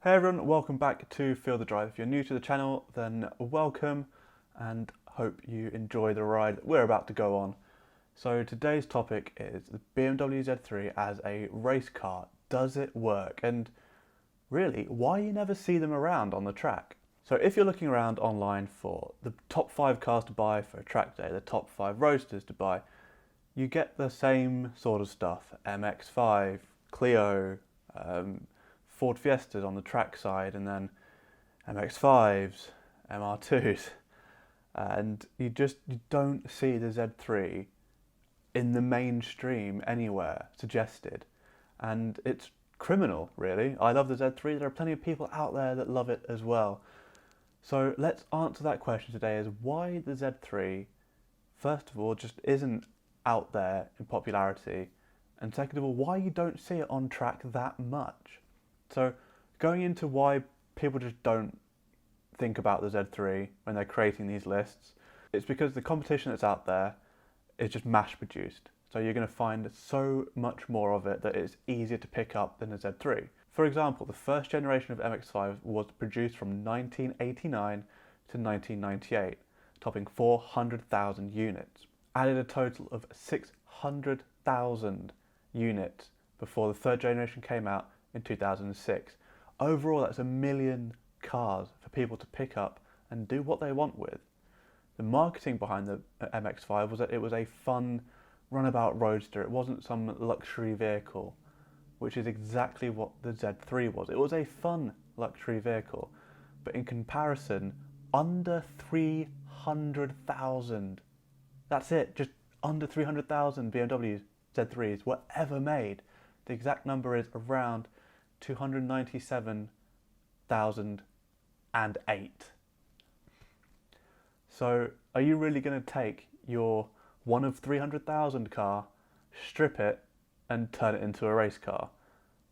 Hey everyone, welcome back to Feel the Drive. If you're new to the channel, then welcome and hope you enjoy the ride that we're about to go on. So today's topic is the BMW Z3 as a race car. Does it work? And really, why you never see them around on the track? So if you're looking around online for the top 5 cars to buy for a track day, the top 5 roadsters to buy, you get the same sort of stuff. MX-5, Clio, Ford Fiestas on the track side, and then MX-5s, MR2s, and you don't see the Z3 in the mainstream anywhere suggested, and it's criminal, really. I love the Z3. There are plenty of people out there that love it as well. So let's answer that question today: is why the Z3, first of all, just isn't out there in popularity, and second of all, why you don't see it on track that much. So going into why people just don't think about the Z3 when they're creating these lists, it's because the competition that's out there is just mass produced. So you're going to find so much more of it that it's easier to pick up than the Z3. For example, the first generation of MX-5 was produced from 1989 to 1998, topping 400,000 units. Added a total of 600,000 units before the third generation came out in 2006. Overall, that's 1 million cars for people to pick up and do what they want with. The marketing behind the MX-5 was that it was a fun runabout roadster. It wasn't some luxury vehicle, which is exactly what the Z3 was. It was a fun luxury vehicle, but in comparison, under 300,000. That's it, just under 300,000 BMW Z3s were ever made. The exact number is around 297,008. So are you really going to take your one of 300,000 car, strip it and turn it into a race car?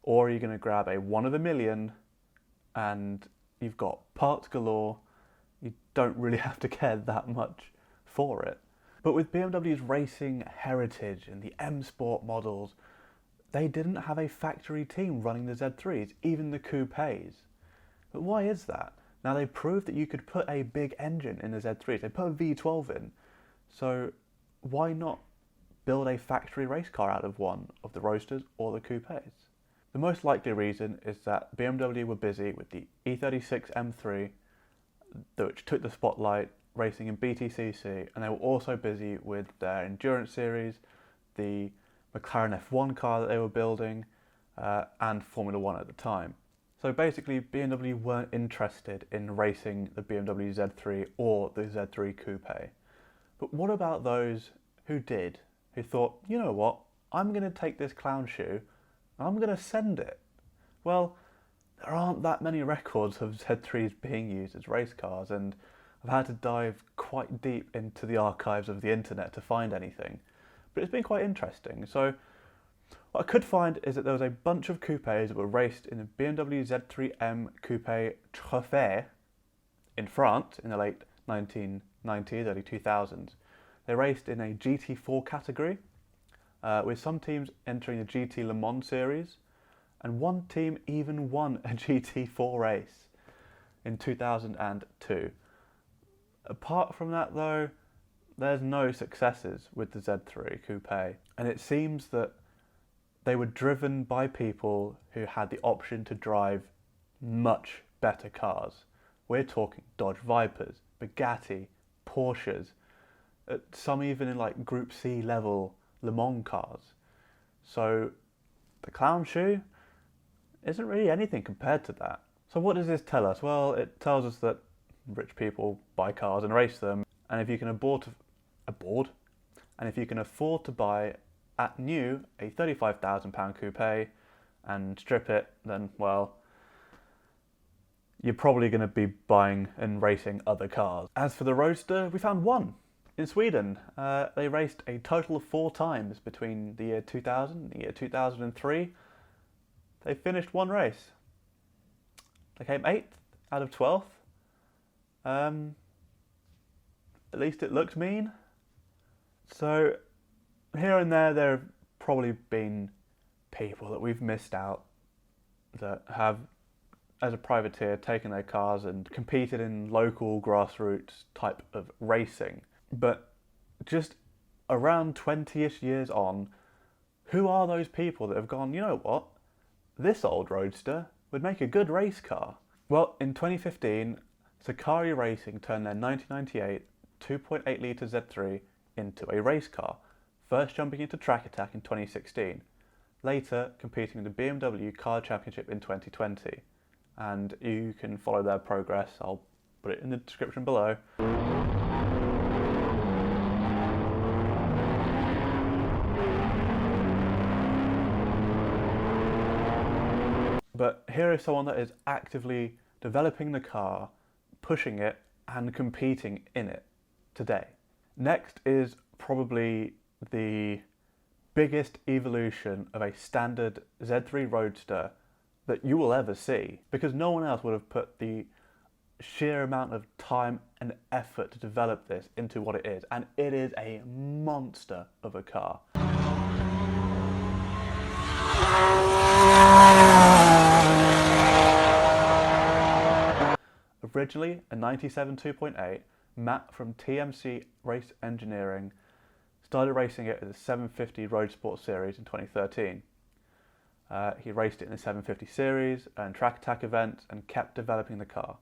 Or are you going to grab a one of a million and you've got parts galore, you don't really have to care that much for it? But with BMW's racing heritage and the M Sport models, they didn't have a factory team running the Z3s, even the coupes. But why is that? Now, they proved that you could put a big engine in the Z3s. They put a V12 in. So why not build a factory race car out of one of the roadsters or the coupes? The most likely reason is that BMW were busy with the E36 M3, which took the spotlight, racing in BTCC, and they were also busy with their endurance series, the McLaren F1 car that they were building, and Formula 1 at the time. So basically, BMW weren't interested in racing the BMW Z3 or the Z3 Coupe. But what about those who did, who thought, you know what, I'm going to take this clown shoe and I'm going to send it? Well, there aren't that many records of Z3s being used as race cars, and I've had to dive quite deep into the archives of the internet to find anything. But it's been quite interesting. So what I could find is that there was a bunch of coupes that were raced in the BMW Z3M Coupe Trophée in France in the late 1990s, early 2000s. They raced in a GT4 category, with some teams entering the GT Le Mans series, and one team even won a GT4 race in 2002. Apart from that though, there's no successes with the Z3 Coupe, and it seems that they were driven by people who had the option to drive much better cars. We're talking Dodge Vipers, Bugatti, Porsches, some even in like Group C level Le Mans cars. So the clown shoe isn't really anything compared to that. So what does this tell us? Well, it tells us that rich people buy cars and race them, and if you can afford to buy at new a £35,000 coupe and strip it, then well, you're probably going to be buying and racing other cars. As for the roadster, we found one in Sweden. They raced a total of 4 times between the year 2000 and the year 2003. They finished one race. They came 8th out of 12th. At least it looked mean. So here and there have probably been people that we've missed out that have as a privateer, taken their cars and competed in local grassroots type of racing. But just around 20-ish years on, who are those people that have gone, you know what, this old roadster would make a good race car? Well, in 2015, Sakari Racing turned their 1998 2.8 litre Z3 into a race car, first jumping into Track Attack in 2016, later competing in the BMW Car Championship in 2020. And you can follow their progress, I'll put it in the description below. But here is someone that is actively developing the car, pushing it, and competing in it today. Next is probably the biggest evolution of a standard Z3 Roadster that you will ever see, because no one else would have put the sheer amount of time and effort to develop this into what it is, and it is a monster of a car. Originally a 97 2.8, Matt from TMC Race Engineering started racing it as a 750 Road Sport Series in 2013. He raced it in the 750 Series and Track Attack events and kept developing the car.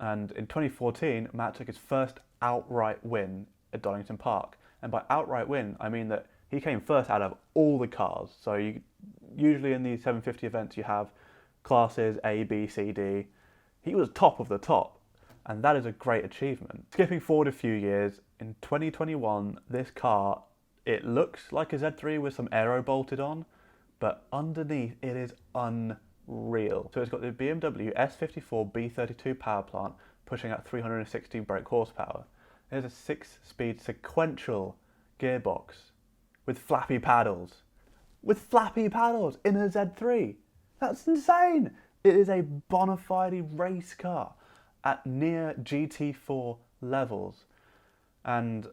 And in 2014, Matt took his first outright win at Donington Park. And by outright win, I mean that he came first out of all the cars. So usually in these 750 events, you have classes A, B, C, D. He was top of the top, and that is a great achievement. Skipping forward a few years, in 2021, this car, it looks like a Z3 with some aero bolted on, but underneath it is unreal. So it's got the BMW S54 B32 power plant pushing out 360 brake horsepower. There's a 6-speed sequential gearbox with flappy paddles. With flappy paddles in a Z3. That's insane! It is a bona fide race car at near GT4 levels. And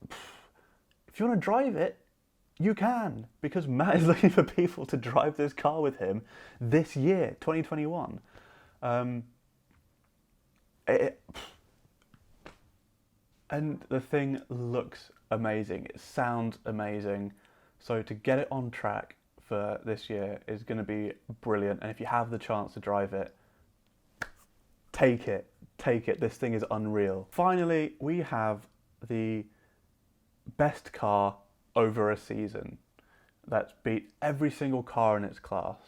if you want to drive it, you can, because Matt is looking for people to drive this car with him this year, 2021. And the thing looks amazing. It sounds amazing. So to get it on track for this year is going to be brilliant. And if you have the chance to drive it, take it. Take it. This thing is unreal. Finally, we have the best car over a season that's beat every single car in its class.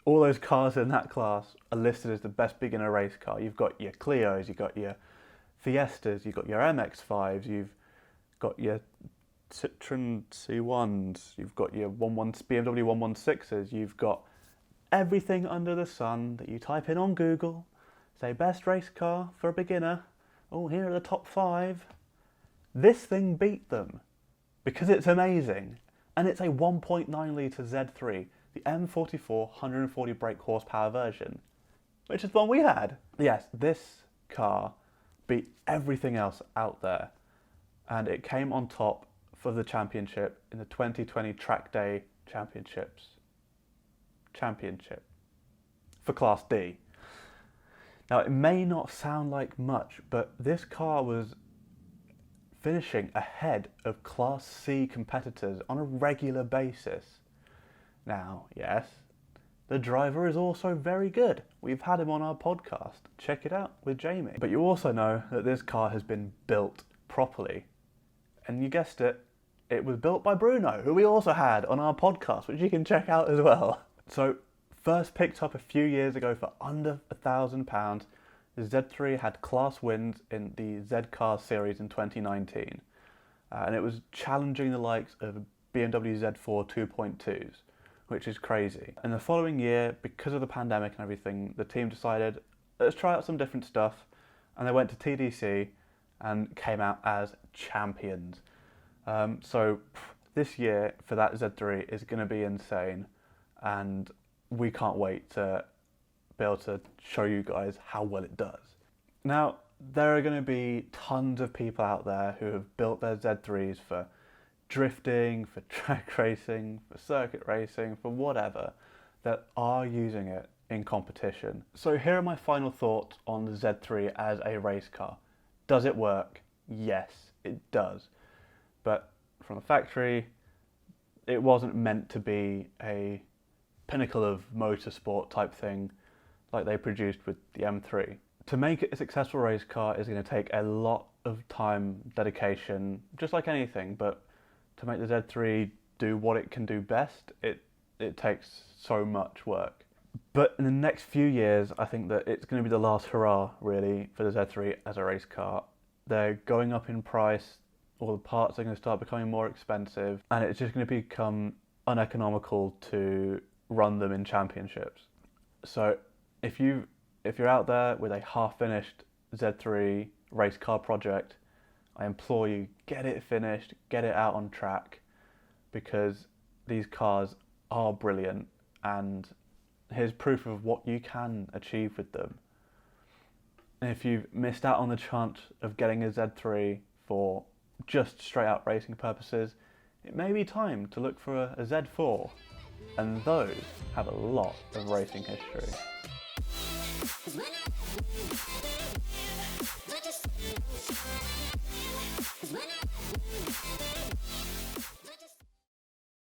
All those cars in that class are listed as the best beginner race car. You've got your Clios, you've got your Fiestas, you've got your MX-5s, you've got your Citroen C1s, you've got your BMW 116s, you've got everything under the sun that you type in on Google, say best race car for a beginner, oh, here are the top 5. This thing beat them because it's amazing, and it's a 1.9 litre Z3, the M44 140 brake horsepower version, which is the one we had. Yes, this car beat everything else out there, and it came on top for the championship in the 2020 Track Day Championship for Class D. Now, it may not sound like much, but this car was finishing ahead of Class C competitors on a regular basis. Now, yes, the driver is also very good. We've had him on our podcast. Check it out with Jamie. But you also know that this car has been built properly. And you guessed it, it was built by Bruno, who we also had on our podcast, which you can check out as well. So, first picked up a few years ago for under £1,000, the Z3 had class wins in the Z-Car series in 2019. And it was challenging the likes of BMW Z4 2.2s. Which is crazy. And the following year, because of the pandemic and everything, the team decided, let's try out some different stuff. And they went to TDC and came out as champions. So this year for that Z3 is going to be insane. And we can't wait to be able to show you guys how well it does. Now, there are going to be tons of people out there who have built their Z3s for drifting, for track racing, for circuit racing, for whatever, that are using it in competition. So here are my final thoughts on the Z3 as a race car. Does it work? Yes, it does. But from the factory, it wasn't meant to be a pinnacle of motorsport type thing like they produced with the M3. To make it a successful race car is going to take a lot of time, dedication, just like anything, but to make the Z3 do what it can do best, it takes so much work. But in the next few years, I think that it's going to be the last hurrah, really, for the Z3 as a race car. They're going up in price, all the parts are going to start becoming more expensive, and it's just going to become uneconomical to run them in championships. So if you're out there with a half-finished Z3 race car project, I implore you, get it finished, get it out on track, because these cars are brilliant, and here's proof of what you can achieve with them. And if you've missed out on the chance of getting a Z3 for just straight out racing purposes, it may be time to look for a Z4, and those have a lot of racing history.